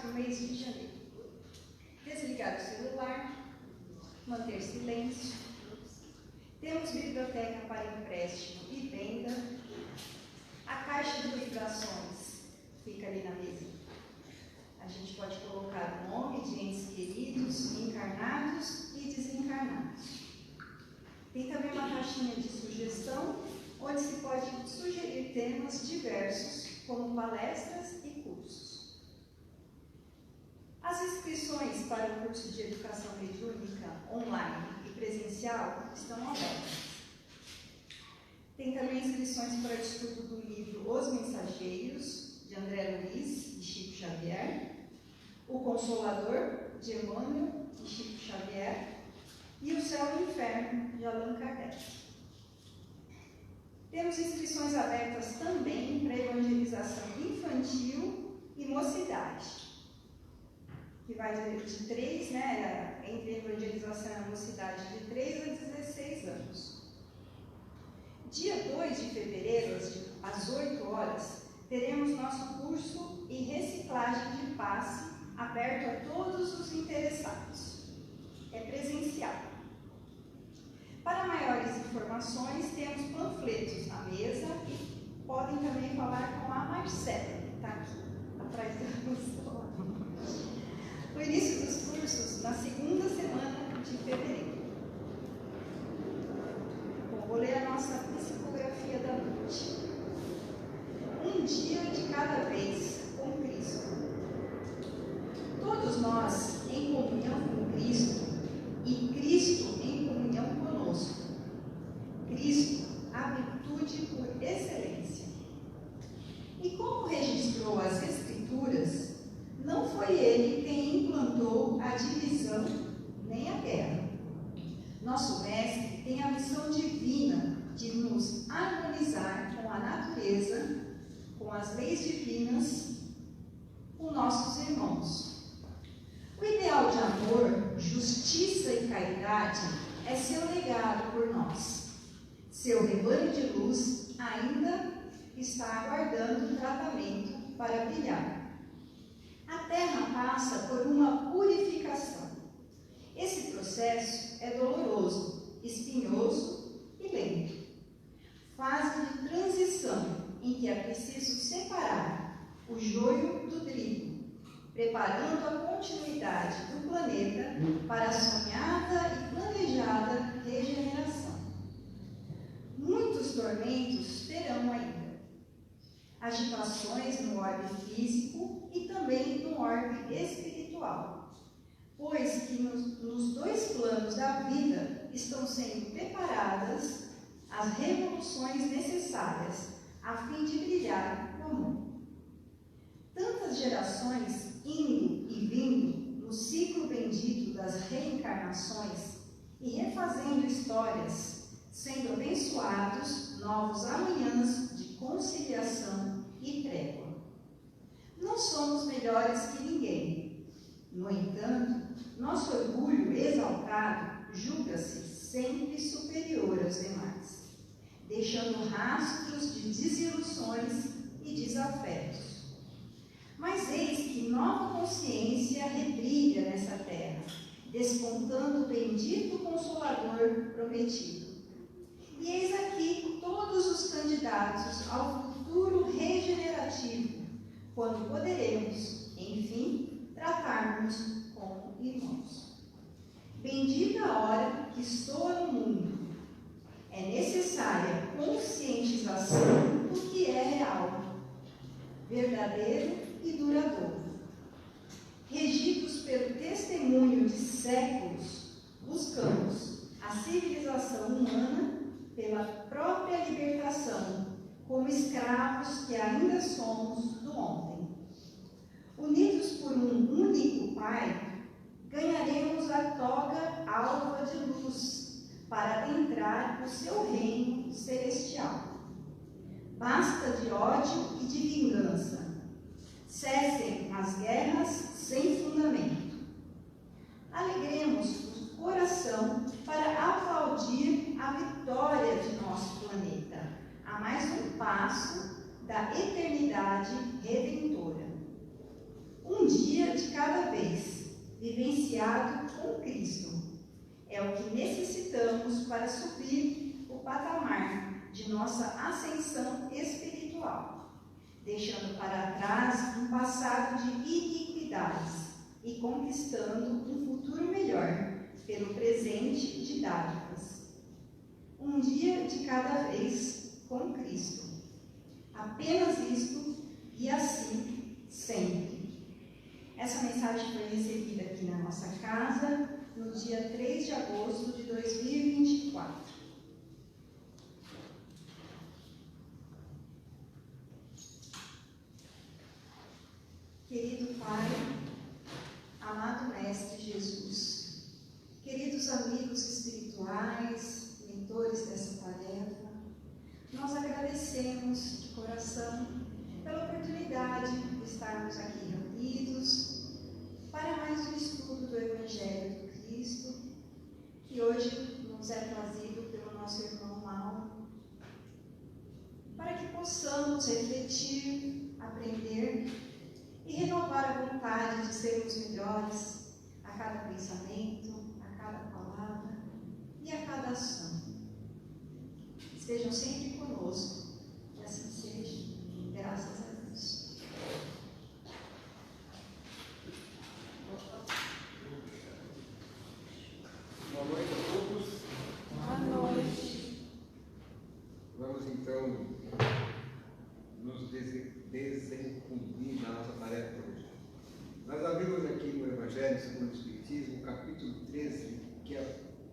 no mês de janeiro. Desligar o celular, manter silêncio. Temos biblioteca para empréstimo e venda. A caixa de ligações fica ali na mesa. A gente pode colocar o nome de entes queridos, encarnados e desencarnados. Tem também uma caixinha de sugestão, onde se pode sugerir temas diversos, como palestras e cursos. As inscrições para o curso de Educação Mediúnica online e presencial estão abertas. Tem também inscrições para o estudo do livro Os Mensageiros, de André Luiz e Chico Xavier, O Consolador, de Emmanuel e Chico Xavier, e O Céu e o Inferno, de Allan Kardec. Temos inscrições abertas também para evangelização infantil e mocidade, que vai de 3, entre evangelização e mocidade, de 3 a 16 anos. Dia 2 de fevereiro, às 8 horas, teremos nosso curso em reciclagem de passe, aberto a todos os interessados. É presencial. Para maiores informações, temos panfletos na mesa e podem também falar com a Marcela, que está aqui, atrás da pessoa. O início dos cursos na segunda semana de fevereiro. Bom, vou ler a nossa psicografia da noite. Um dia de cada vez com Cristo. Todos nós em comunhão com Cristo e Cristo em comunhão conosco. Cristo, a virtude por excelência. E como registrou as Escrituras, não foi ele quem implantou a divisão nem a guerra. Nosso Mestre tem a missão divina de nos harmonizar com a natureza, com as leis divinas, com nossos irmãos. O ideal de amor, justiça e caridade é seu legado por nós. Seu rebanho de luz ainda está aguardando tratamento para brilhar. A Terra passa por uma purificação. Esse processo é doloroso, espinhoso e lento. Fase de transição em que é preciso separar o joio do trigo, preparando a continuidade do planeta para a sonhada e planejada regeneração. Muitos tormentos terão ainda. Agitações no orbe físico e também no orbe espiritual, pois que nos dois planos da vida estão sendo preparadas as revoluções necessárias a fim de brilhar no mundo. Tantas gerações indo e vindo no ciclo bendito das reencarnações e refazendo histórias, sendo abençoados novos amanhãs de conciliação e trégua. Não somos melhores que ninguém. No entanto, nosso orgulho exaltado julga-se sempre superior aos demais, deixando rastros de desilusões e desafetos. Mas eis que nova consciência rebrilha nessa terra, despontando o bendito Consolador prometido. E eis aqui todos os candidatos ao futuro regenerativo, quando poderemos, enfim, tratar-nos como irmãos. Bendita a hora que soa no mundo. É necessária conscientização do que é real, verdadeiro e duradouro. Regidos pelo testemunho de séculos, buscamos a civilização humana pela própria libertação, como escravos que ainda somos do ontem. Unidos por um único Pai, ganharemos a toga alva de luz para adentrar o seu reino celestial. Basta de ódio e de vingança. Cessem as guerras sem fundamento. Alegremos o coração para aplaudir a vitória de nosso planeta, a mais um passo da eternidade redentora. Um dia de vivenciado com Cristo. É o que necessitamos para subir o patamar de nossa ascensão espiritual, deixando para trás um passado de iniquidades e conquistando um futuro melhor pelo presente de dádivas. Um dia de cada vez com Cristo. Apenas isto e assim sempre. Essa mensagem foi recebida aqui na nossa casa no dia 3 de agosto de 2024. Querido Pai, amado Mestre Jesus, queridos amigos espirituais, mentores dessa tarefa, nós agradecemos de coração pela oportunidade de estarmos aqui reunidos para mais um estudo do Evangelho de Cristo, que hoje nos é trazido pelo nosso irmão Mauro, para que possamos refletir, aprender e renovar a vontade de sermos melhores a cada pensamento, a cada palavra e a cada ação. Estejam sempre conosco, que assim seja. Graças a Deus. Boa noite a todos. Boa noite. Vamos então nos desencumbir da nossa tarefa hoje. Nós abrimos aqui no Evangelho segundo o Espiritismo, capítulo 13, que a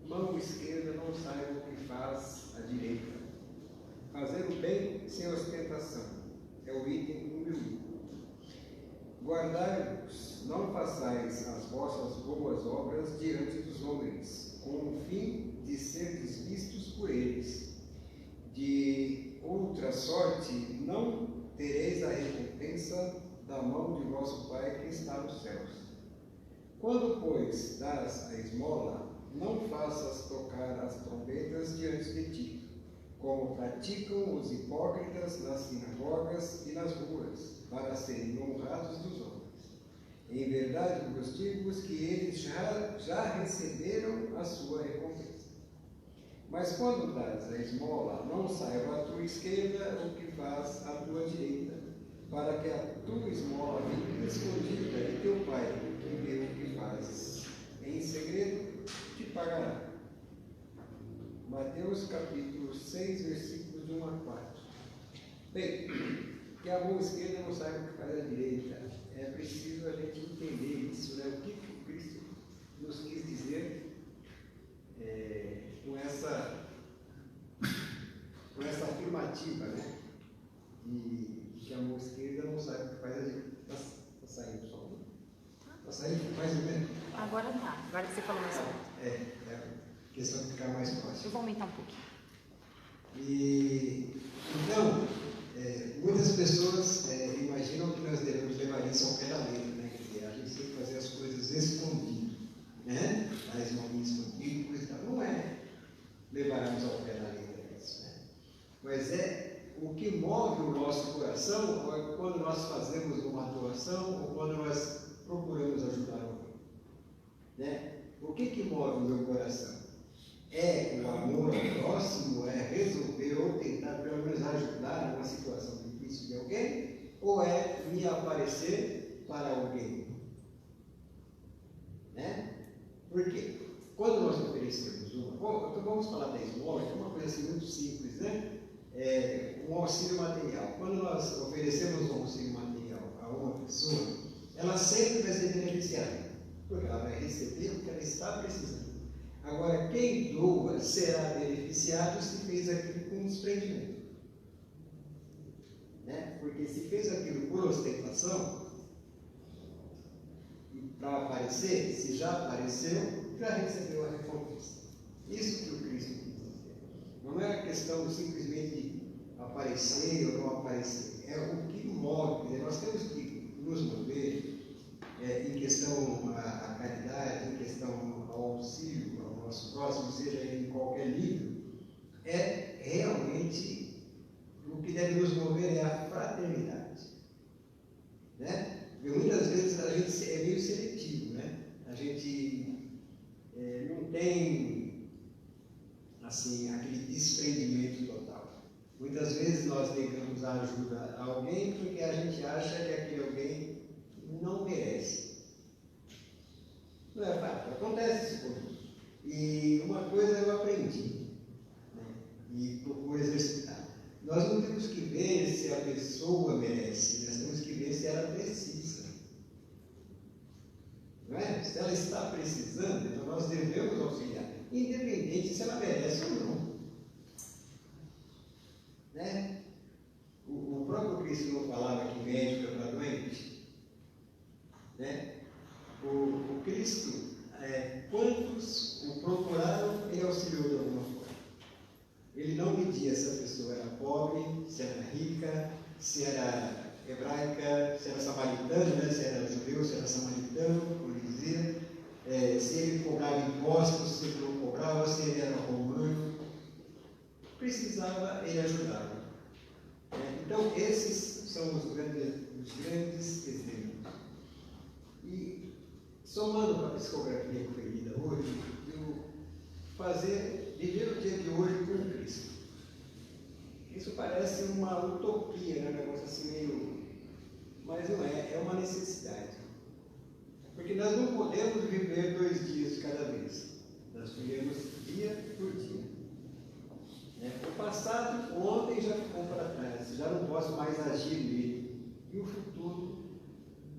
mão esquerda não saiba o que faz a direita. Fazer o bem sem ostentação. É o item número 1. Guardai-vos, não façais as vossas boas obras diante dos homens, com o fim de serdes vistos por eles. De outra sorte, não tereis a recompensa da mão de vosso Pai que está nos céus. Quando, pois, dás a esmola, não faças tocar as trombetas diante de ti, como praticam os hipócritas nas sinagogas e nas ruas, para serem honrados dos homens. Em verdade vos digo que eles já receberam a sua recompensa. Mas quando dás a esmola, não saiba a tua esquerda o que faz a tua direita, para que a tua esmola fique escondida e teu Pai, que vê o que fazes em segredo, te pagará. Mateus capítulo 6, versículos de 1 a 4. Bem, que a mão esquerda não saiba o que faz a direita. É preciso a gente entender isso, né? O que Cristo nos quis dizer com essa afirmativa, né? E que a mão esquerda não saiba o que faz a direita. Está saindo só um? Está saindo mais ou menos? Agora tá. Agora que você falou mais alto. É questão de ficar mais próximo. Eu vou aumentar um pouquinho. E então, muitas pessoas imaginam que nós devemos levar isso ao pé da letra, né? Quer dizer, a gente tem que fazer as coisas escondido, né? As mãos escondidas e tal. Não é levarmos ao pé da letra isso, né? Mas o que move o nosso coração quando nós fazemos uma doação ou quando nós procuramos ajudar alguém, né? O que move o meu coração? É o amor ao próximo? É resolver ou tentar pelo menos ajudar numa situação difícil de alguém? Ou é me aparecer para alguém? Né? Por quê? Quando nós oferecemos então vamos falar da esmola, que é uma coisa assim muito simples, né? Um auxílio material. Quando nós oferecemos um auxílio material a uma pessoa, ela sempre vai ser beneficiada, porque ela vai receber o que ela está precisando. Agora, quem doa será beneficiado se fez aquilo com desprendimento, né? Porque se fez aquilo por ostentação, para aparecer, se já apareceu, já recebeu a recompensa. Isso que o Cristo quis dizer. Não é a questão simplesmente de aparecer ou não aparecer, é o que move. Nós temos que nos mover em questão à caridade, em questão ao auxílio ao nosso próximo, seja em qualquer nível, realmente o que deve nos mover é a fraternidade, né? Porque muitas vezes a gente é meio seletivo, né? A gente não tem assim, aquele desprendimento total. Muitas vezes nós negamos a ajuda a alguém porque a gente acha que aquele alguém não merece. Não é fato, acontece isso comigo. E uma coisa eu aprendi, né, e procuro exercitar. Nós não temos que ver se a pessoa merece, nós temos que ver se ela precisa. Não é? Se ela está precisando, então nós devemos auxiliar, independente se ela merece ou não. Né? O próprio Cristo não falava que médico é para doente? Né? O Cristo, quantos o procuraram, ele auxiliou de alguma forma. Ele não media se a pessoa era pobre, se era rica, se era hebraica, se era samaritano, né? Se era judeu, se era samaritano, como dizia, se ele cobrava impostos, se ele não cobrava, se ele era romano. Precisava, ele ajudava. Então, esses são os grandes exemplos. E, somando com a psicografia que foi lida hoje, viver o dia de hoje com Cristo. Isso parece uma utopia, né? Um negócio assim meio... Mas não é, é uma necessidade. Porque nós não podemos viver 2 dias de cada vez. Nós vivemos dia por dia. O passado, ontem já ficou para trás, já não posso mais agir nele. E o futuro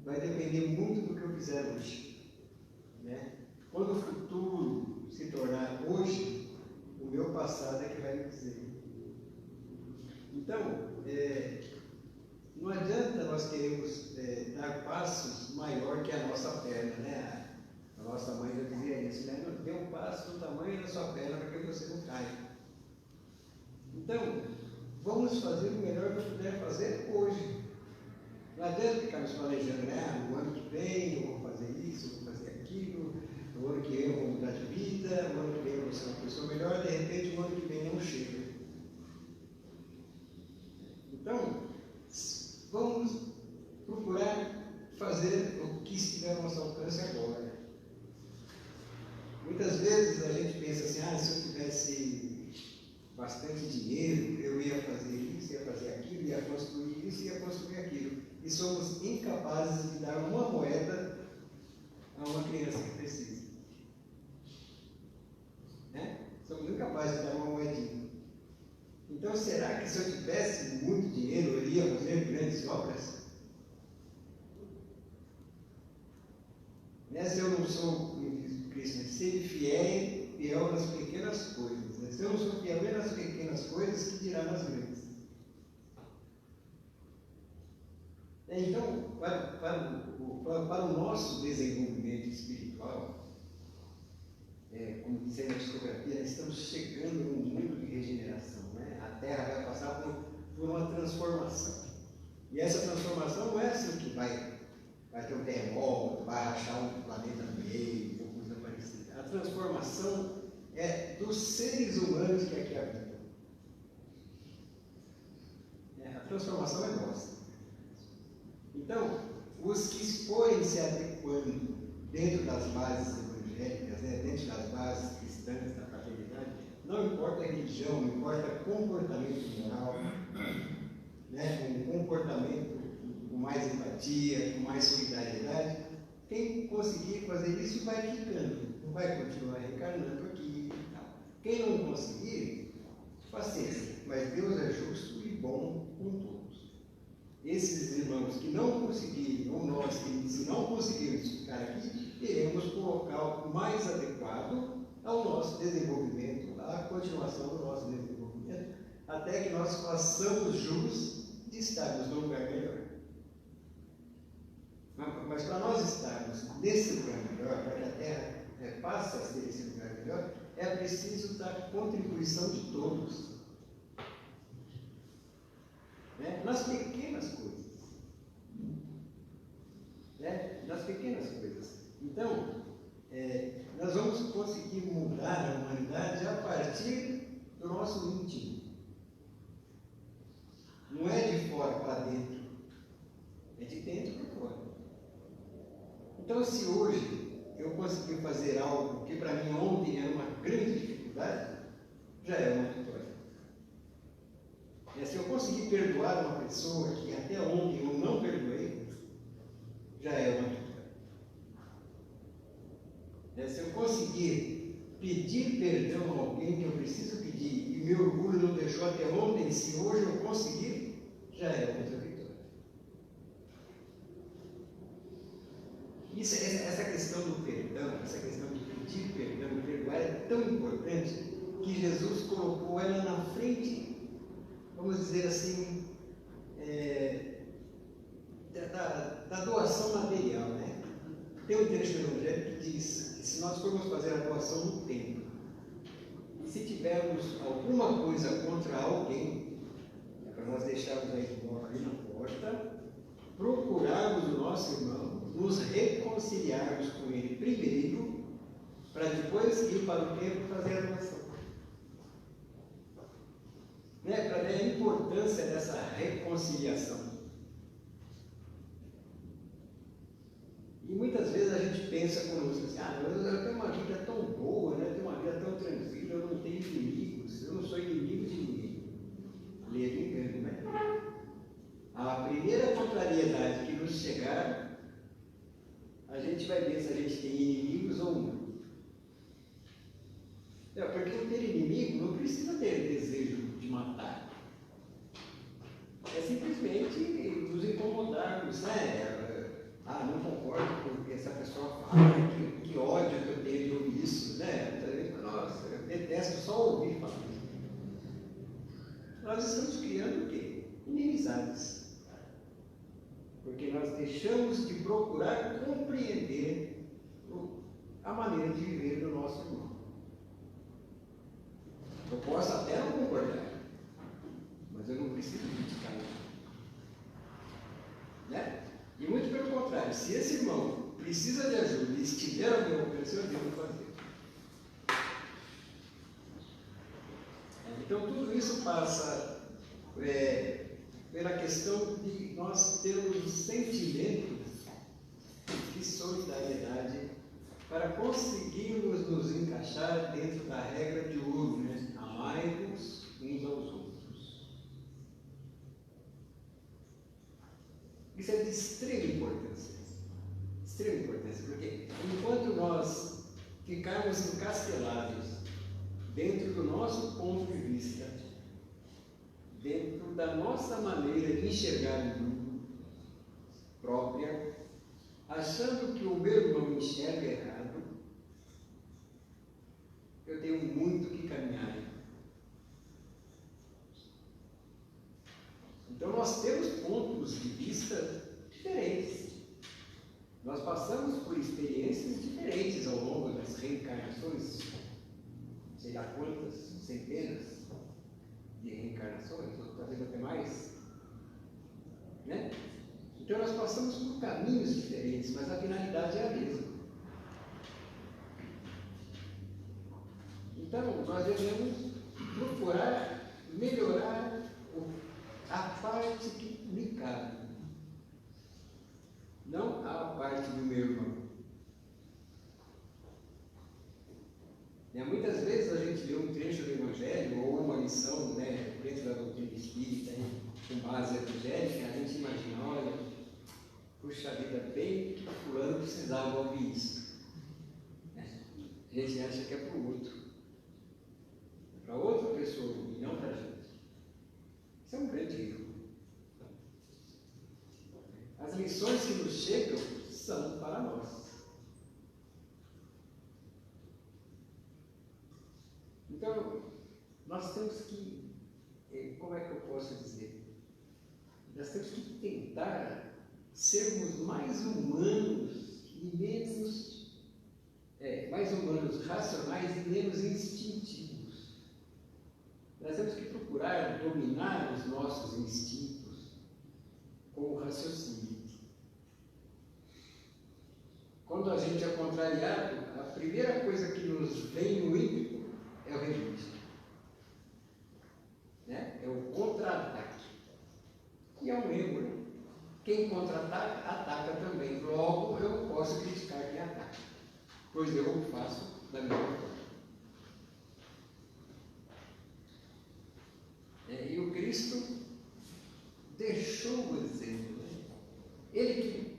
vai depender muito do que eu fizer hoje. Quando o futuro se tornar hoje, o meu passado é que vai me dizer. Então, não adianta nós queremos dar passos maior que a nossa perna, né? A nossa mãe já dizia isso, né? Dê um passo do tamanho da sua perna para que você não caia. Então, vamos fazer o melhor que eu puder fazer hoje. Não adianta ficar nos planejando, né? No ano que vem eu vou fazer isso, eu vou fazer aquilo, no ano que vem eu vou mudar de vida, no ano que vem eu vou ser uma pessoa melhor, de repente o ano que vem não chega. Então, vamos procurar fazer o que estiver ao nosso alcance agora. Muitas vezes a gente pensa assim, se eu tivesse bastante dinheiro, eu ia fazer isso, ia fazer aquilo, ia construir isso, ia construir aquilo. E somos incapazes de dar uma moeda a uma criança que precisa. Somos incapazes de dar uma moedinha. Então, será que se eu tivesse muito dinheiro, eu iria fazer grandes obras? Se eu não sou, como diz Cristo, ser fiel nas pequenas coisas. Se eu não sou fiel nas pequenas coisas, que dirá nas grandes? Então, para o nosso desenvolvimento espiritual, como dizia na psicografia, estamos chegando num mundo de regeneração. A Terra vai passar por uma transformação. E essa transformação não é assim que vai ter um terremoto, vai rachar um planeta no meio, ou coisa parecida. A transformação é dos seres humanos que aqui habitam. A transformação é nossa. Então, os que forem se adequando dentro das bases evangélicas, dentro das bases cristãs da fraternidade, não importa a religião, não importa comportamento moral, um comportamento com mais empatia, com mais solidariedade, quem conseguir fazer isso vai ficando, não vai continuar reencarnando aqui e tal. Quem não conseguir, paciência, mas Deus é justo e bom com todos. Esses irmãos que não conseguirem, ou nós que se não conseguirmos ficar aqui, iremos para o local mais adequado ao nosso desenvolvimento, à continuação do nosso desenvolvimento, até que nós façamos jus de estarmos num lugar melhor. Mas para nós estarmos nesse lugar melhor, para que a Terra passe a ser esse lugar melhor, é preciso da contribuição de todos. Nas pequenas coisas. Nas pequenas coisas. Então, nós vamos conseguir mudar a humanidade a partir do nosso íntimo. Não é de fora para dentro, é de dentro para fora. Então, se hoje eu eu consegui fazer algo que para mim ontem era uma grande dificuldade, já é uma vitória. Se eu conseguir perdoar uma pessoa que até ontem eu não perdoei, já é uma vitória. Se eu conseguir pedir perdão a alguém que eu preciso pedir e meu orgulho não deixou até ontem, se hoje eu conseguir, já é outra vitória. Essa questão do perdão, essa questão de pedir perdão, perdoar é tão importante que Jesus colocou ela na frente, vamos dizer assim, da doação material, né? Tem um trecho do Evangelho que diz que se nós formos fazer a doação no templo, e se tivermos alguma coisa contra alguém, é para nós deixarmos aí na porta, procurarmos o nosso irmão, nos reconciliarmos com ele primeiro, para depois ir para o templo fazer a doação. Para ver a importância dessa reconciliação. E muitas vezes a gente pensa conosco assim, eu tenho uma vida tão boa, né? Eu tenho uma vida tão tranquila, eu não tenho inimigos, eu não sou inimigo de ninguém. Lê do engano, né? A primeira contrariedade que nos chegar, a gente vai ver se a gente tem inimigos ou não. Porque o ter inimigo não precisa ter desejo de matar. É simplesmente nos incomodarmos, né? Não concordo com o que essa pessoa fala, que ódio que eu tenho de ouvir isso, né? Nossa, eu detesto só ouvir falar isso. Nós estamos criando o quê? Inimizades. Porque nós deixamos de procurar compreender a maneira de viver do nosso irmão. Eu posso até não concordar, mas eu não preciso criticar ele. Né? E muito pelo contrário, se esse irmão precisa de ajuda e estiver ao meu alcance, eu devo fazer. Então tudo isso passa pela questão de nós termos um sentimento de solidariedade para conseguirmos nos encaixar dentro da regra de ouro, né? Amai-vos uns aos outros. Isso é de extrema importância. Extrema importância, porque enquanto nós ficarmos encastelados dentro do nosso ponto de vista, dentro da nossa maneira de enxergar o mundo própria, achando que o meu irmão enxerga errado, eu tenho muito que caminhar. Então nós temos pontos de vista diferentes. Nós passamos por experiências diferentes ao longo das reencarnações, sei lá quantas, centenas de reencarnações, talvez até mais. Né? Então nós passamos por caminhos diferentes, mas a finalidade é a mesma. Então nós devemos procurar melhorar a parte que me cabe, não a parte do meu irmão. Muitas vezes a gente lê um trecho do Evangelho ou uma lição, né, dentro da doutrina espírita, com base evangélica, a gente imagina, olha, puxa vida, bem que fulano precisava ouvir isso. A gente acha que é para o outro, para outra pessoa e não para a gente. Isso é um grande erro. As lições que nos chegam são para nós. Então, nós temos que, como é que eu posso dizer? Nós temos que tentar sermos mais humanos e menos, mais humanos, racionais e menos instintivos. Nós temos que procurar dominar os nossos instintos com o raciocínio. Quando a gente é contrariado, a primeira coisa que nos vem no ímpeto é o rebuste, né? É o contra-ataque. E é um erro, né? Quem contra-ataca, ataca também. Logo, eu posso criticar quem ataca. pois eu o faço da mesma forma. E o Cristo deixou o exemplo, né? Ele que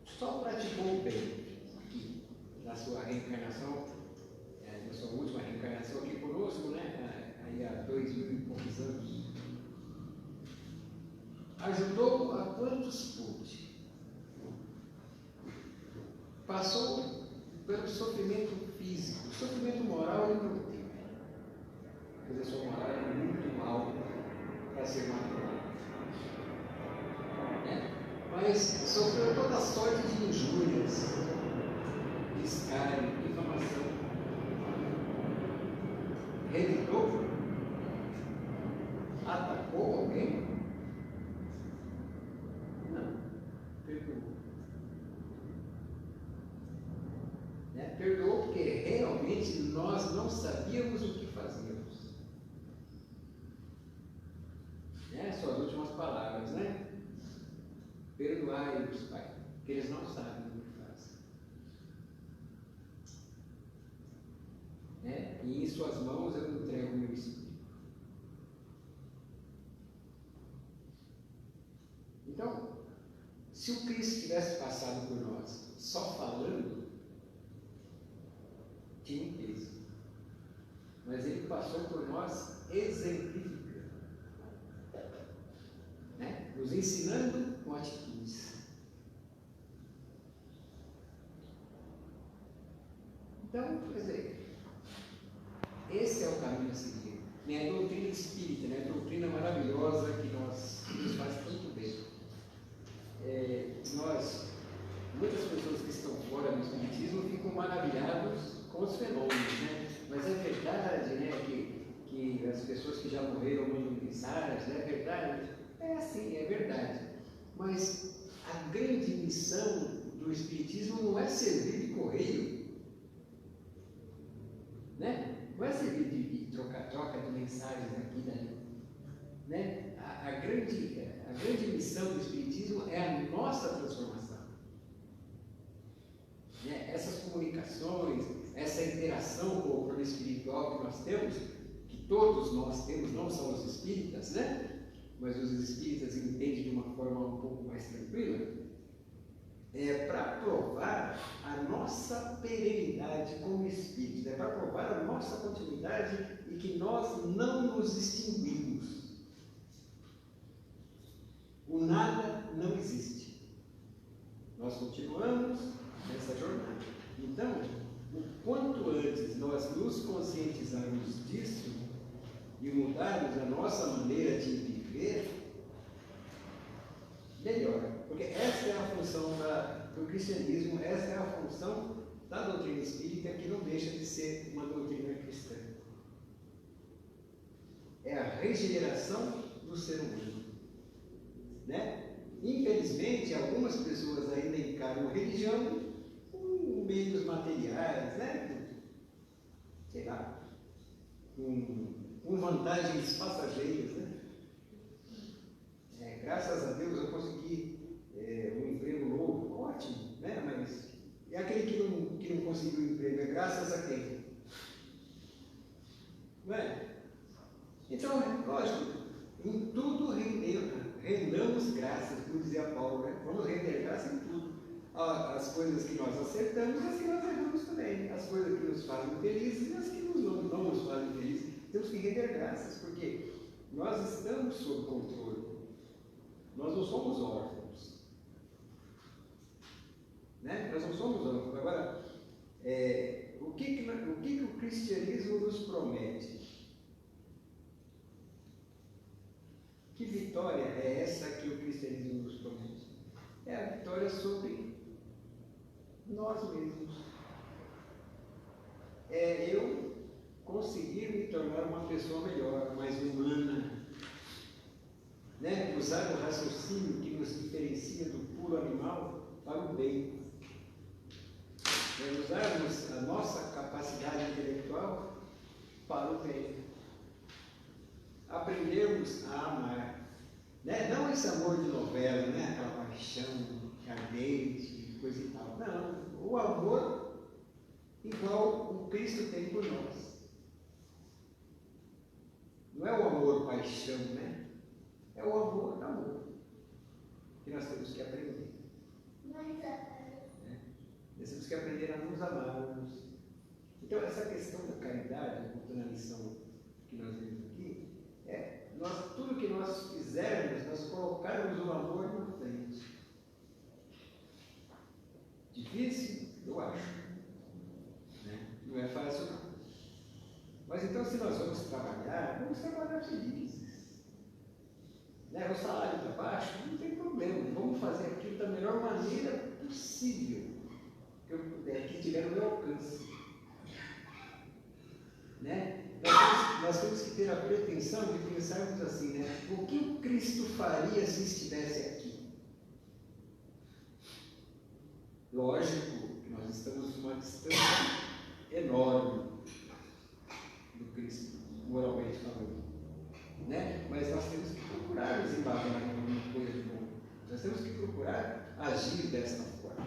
só praticou o bem aqui, na sua reencarnação, na sua última reencarnação aqui conosco, né? Aí há 2000 e poucos anos. Ajudou a quantos pôde. Passou pelo sofrimento físico, sofrimento moral ele não teve. Porque a sua moral é muito mal para ser magoado. Mas sofreu toda sorte de injúrias, escárnio, difamação. Revidou? Atacou alguém? Não, perdoou. Perdoou porque realmente nós não sabíamos o que fazíamos. Suas últimas palavras, né? Perdoai-os, Pai, porque eles não sabem o que fazem. E em suas mãos eu entrego o meu espírito. Então, se o Cristo tivesse passado por nós só falando, tinha um peso. Mas ele passou por nós exemplificando, nos ensinando com atitudes. Então, quer dizer, esse é o caminho a seguir. A doutrina espírita, a doutrina maravilhosa que nos faz tanto bem. Muitas pessoas que estão fora do espiritismo ficam maravilhados com os fenômenos, mas é verdade, que as pessoas que já morreram mandam mensagens, é verdade? É assim, é verdade. Mas a grande missão do espiritismo não é servir de correio, não é servir de troca de mensagens aqui e dali. A grande missão do espiritismo é a nossa transformação. Essas comunicações, essa interação com o plano espiritual que nós temos, que todos nós temos, não só os espíritas, mas os espíritas entendem de uma forma um pouco mais tranquila, é para provar a nossa perenidade como espíritos, é para provar a nossa continuidade e que nós não nos extinguimos. O nada não existe. Nós continuamos nessa jornada. Então, o quanto antes nós nos conscientizarmos disso e mudarmos a nossa maneira de viver, melhor. Porque essa é a função do cristianismo, essa é a função da doutrina espírita, que não deixa de ser uma doutrina cristã. É a regeneração do ser humano. Infelizmente, algumas pessoas ainda encaram a religião com meios materiais, sei lá, com vantagens passageiras, graças a Deus eu consegui um emprego novo, ótimo, mas e aquele que não conseguiu um emprego, é graças a quem? Então, lógico, em tudo rendamos graças, como dizia Paulo, vamos render graça em tudo. As coisas que nós acertamos e as que nós erramos também, as coisas que nos fazem felizes e as que não nos fazem felizes. Temos que render graças, porque nós estamos sob controle. Nós não somos órfãos. Nós não somos órfãos. Agora, o que o cristianismo nos promete? Que vitória é essa que o cristianismo nos promete? É a vitória sobre nós mesmos. É eu conseguir me tornar uma pessoa melhor, mais humana. Usar o raciocínio que nos diferencia do puro animal para o bem. Usarmos a nossa capacidade intelectual para o bem. Aprendermos a amar. Não esse amor de novela, aquela paixão ardente, coisa e tal. Não, o amor igual o Cristo tem por nós. Não é o amor paixão, né? É o amor que nós temos que aprender. Nós temos que aprender a nos amarmos. Então, essa questão da caridade, voltando à lição que nós vimos aqui, tudo que nós fizermos, nós colocarmos o amor na frente. Difícil? Eu acho. Né? Não é fácil, não. Mas então, se nós vamos trabalhar felizes. Né? O salário está baixo, não tem problema. Vamos fazer aquilo da melhor maneira possível que eu puder, que tiver no meu alcance. Né? Nós temos que ter a pretensão de pensarmos assim, né? O que o Cristo faria se estivesse aqui? Lógico que nós estamos numa distância enorme do Cristo, moralmente falando, né? Mas nós temos que procurar nos embalar em alguma coisa de bom. Nós temos que procurar agir desta forma.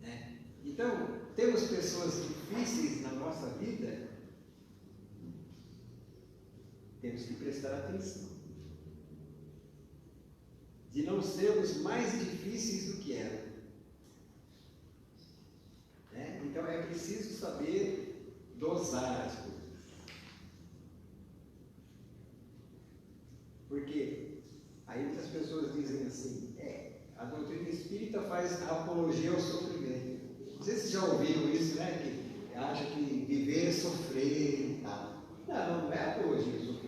Né? Então, temos pessoas difíceis na nossa vida, temos que prestar atenção. De não sermos mais difíceis do que eram. Né? Então é preciso saber dosar as coisas. Porque aí muitas pessoas dizem assim, a doutrina espírita faz apologia ao sofrimento. Não sei se já ouviram isso, né? Que acha que viver é sofrer e tal. Não é apologia ao sofrimento.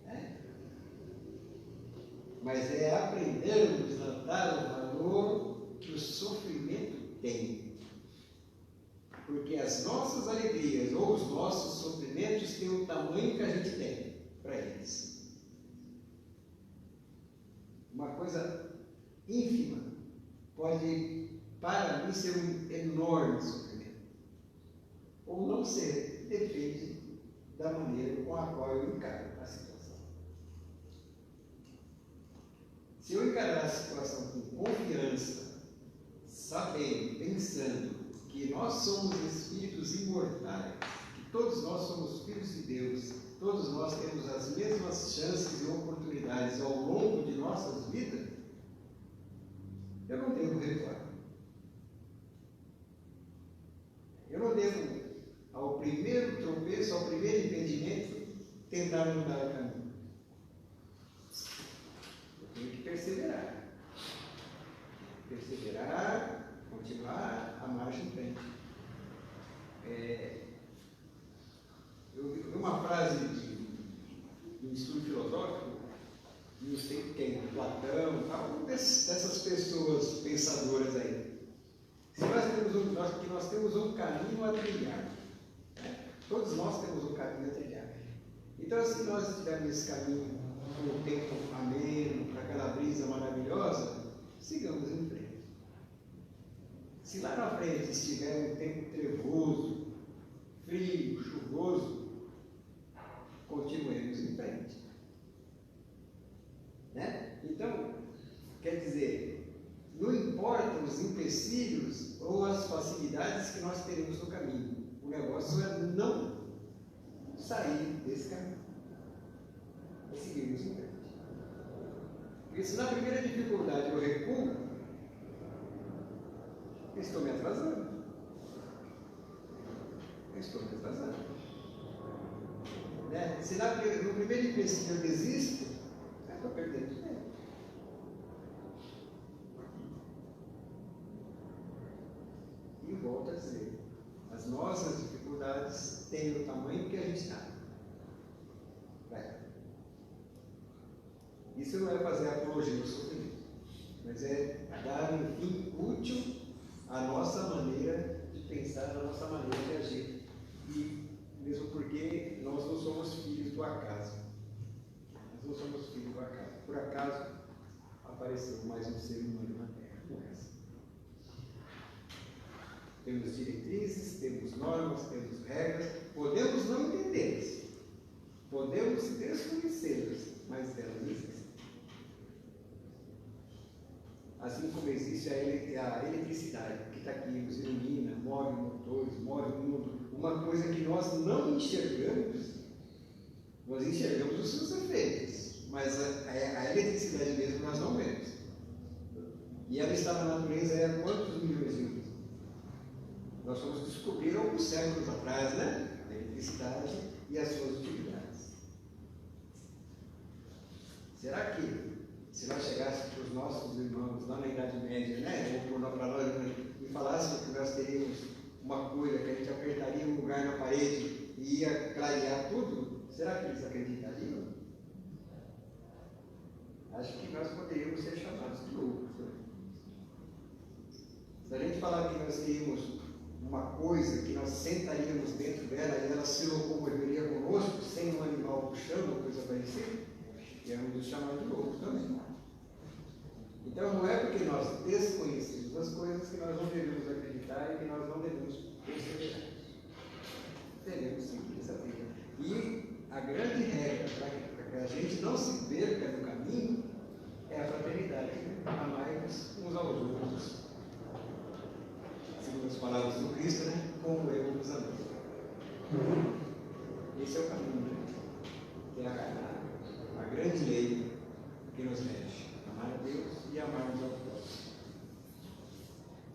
Né? Mas é aprendermos a dar o valor que o sofrimento tem. Porque as nossas alegrias ou os nossos sofrimentos têm o tamanho que a gente tem para eles. Uma coisa ínfima pode, para mim, ser um enorme sofrimento. Ou não ser, depende da maneira com a qual eu encaro a situação. Se eu encarar a situação com confiança, sabendo, pensando que nós somos espíritos imortais, que todos nós somos filhos de Deus, todos nós temos as mesmas chances e oportunidades ao longo de nossas vidas, eu não devo recuar. Eu não devo, ao primeiro tropeço, ao primeiro impedimento, tentar mudar o caminho. Eu tenho que perseverar. Perseverar, continuar a marcha em frente. Eu vi uma frase de um estudo filosófico, não sei quem, Platão, tal, dessas pessoas pensadoras aí. Se nós temos um caminho a trilhar, né? Todos nós temos um caminho a trilhar. Então, se nós estivermos nesse caminho com o tempo ameno, para aquela brisa maravilhosa, sigamos em frente. Se lá na frente estiver um tempo trevoso, frio, chuvoso, continuemos em frente. Né? Então, quer dizer, não importam os empecilhos ou as facilidades que nós teremos no caminho. O negócio é não sair desse caminho. É seguirmos em frente. Porque se na primeira dificuldade eu recuo, eu estou me atrasando. Né? Se no primeiro empecilho eu desisto, eu estou perdendo tempo. E volto a dizer, as nossas dificuldades têm o tamanho que a gente está. Isso não é fazer apologia ao sofrimento, mas é dar um fim útil à nossa maneira de pensar, à nossa maneira de agir. E mesmo porque nós não somos filhos do acaso. Nós não somos filhos do acaso. Por acaso apareceu mais um ser humano na Terra, não é assim. Temos diretrizes, temos normas, temos regras, podemos não entendê-las, podemos desconhecê-las, mas elas existem. assim como existe a eletricidade, que está aqui, nos ilumina, move motores, move o mundo, uma coisa que nós não enxergamos, nós enxergamos os seus efeitos, mas a eletricidade mesmo nós não vemos. E ela está na natureza há quantos milhões de anos? Nós fomos descobrir alguns séculos atrás, né? A eletricidade e as suas utilidades. Será que, se nós chegássemos para os nossos irmãos lá na Idade Média, né? Ou para nós, e falasse que nós teríamos uma coisa que a gente apertaria um lugar na parede e ia clarear tudo, será que eles acreditariam? Acho que nós poderíamos ser chamados de loucos. Se a gente falar que nós teríamos uma coisa que nós sentaríamos dentro dela e ela se locomoveria conosco, sem um animal puxando ou coisa parecida, íamos nos chamar de loucos também. Então não é porque nós desconhecemos as coisas que nós não devemos acreditar e que nós não devemos perseverar. Devemos seguir essa trilha. E a grande regra para que a gente não se perca no caminho é a fraternidade. Amai-vos uns aos outros. Segundo as palavras do Cristo, né? Como eu vos amei. Esse é o caminho, né? Que é a grande lei que nos rege. Amar a Deus e amar uns aos outros.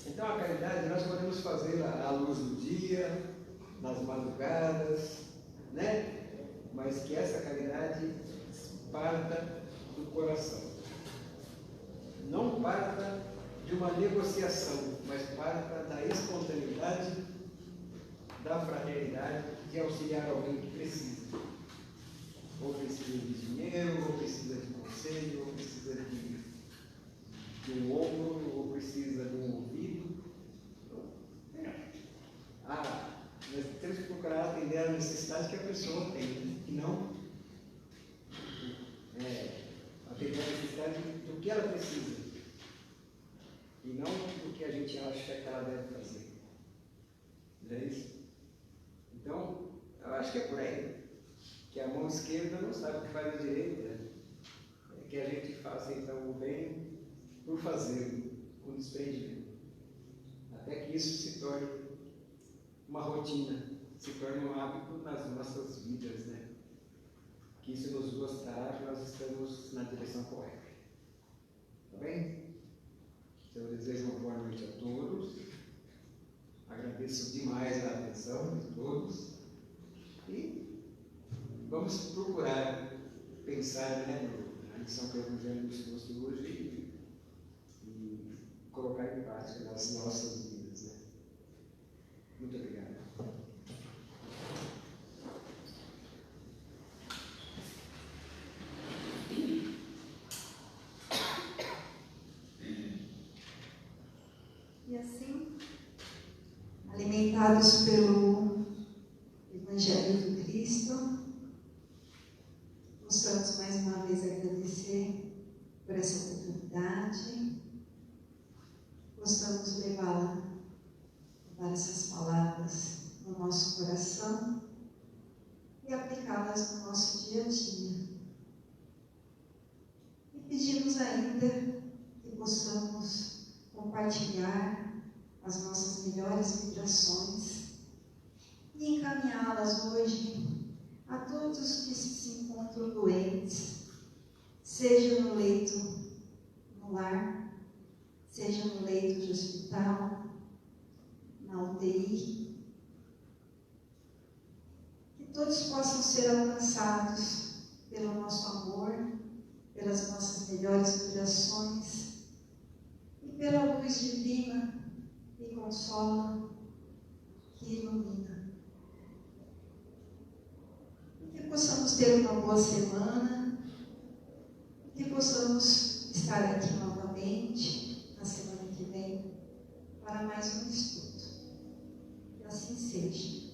Então a caridade nós podemos fazer à luz do dia, nas madrugadas, né? Mas que essa caridade parta do coração. Não parta de uma negociação, mas parta da espontaneidade, da fraternidade, de auxiliar alguém que precisa. Ou precisa de dinheiro, ou precisa de conselho, ou precisa de um ombro, ou precisa de um ouvido. Nós temos que procurar atender a necessidade que a pessoa tem, e não atender a necessidade do que ela precisa, e não do que a gente acha que ela deve fazer. Não é isso? Então, eu acho que é por aí. Que a mão esquerda não sabe o que faz a direita. É que a gente faça então o bem por fazer, com desprendimento. Até que isso se torne uma rotina, se torne um hábito nas nossas vidas, né? Que isso nos mostrará que nós estamos na direção correta. Tá bem? Então eu desejo uma boa noite a todos. Agradeço demais a atenção de todos. E vamos procurar pensar, né, na lição que o Evangelho nos trouxe hoje e colocar em prática nas nossas vidas, né? Muito obrigado. E assim, alimentados pelo Evangelho do Cristo, possamos mais uma vez agradecer por essa oportunidade, possamos levar essas palavras no nosso coração e aplicá-las no nosso dia a dia. E pedimos ainda que possamos compartilhar as nossas melhores vibrações e encaminhá-las hoje a todos que se encontram doentes, seja no leito no lar, seja no leito de hospital, na UTI, que todos possam ser alcançados pelo nosso amor, pelas nossas melhores vibrações e pela luz divina que consola, que ilumina. E que possamos ter uma boa semana, e que possamos estar aqui novamente na semana que vem para mais um estudo. Que assim seja.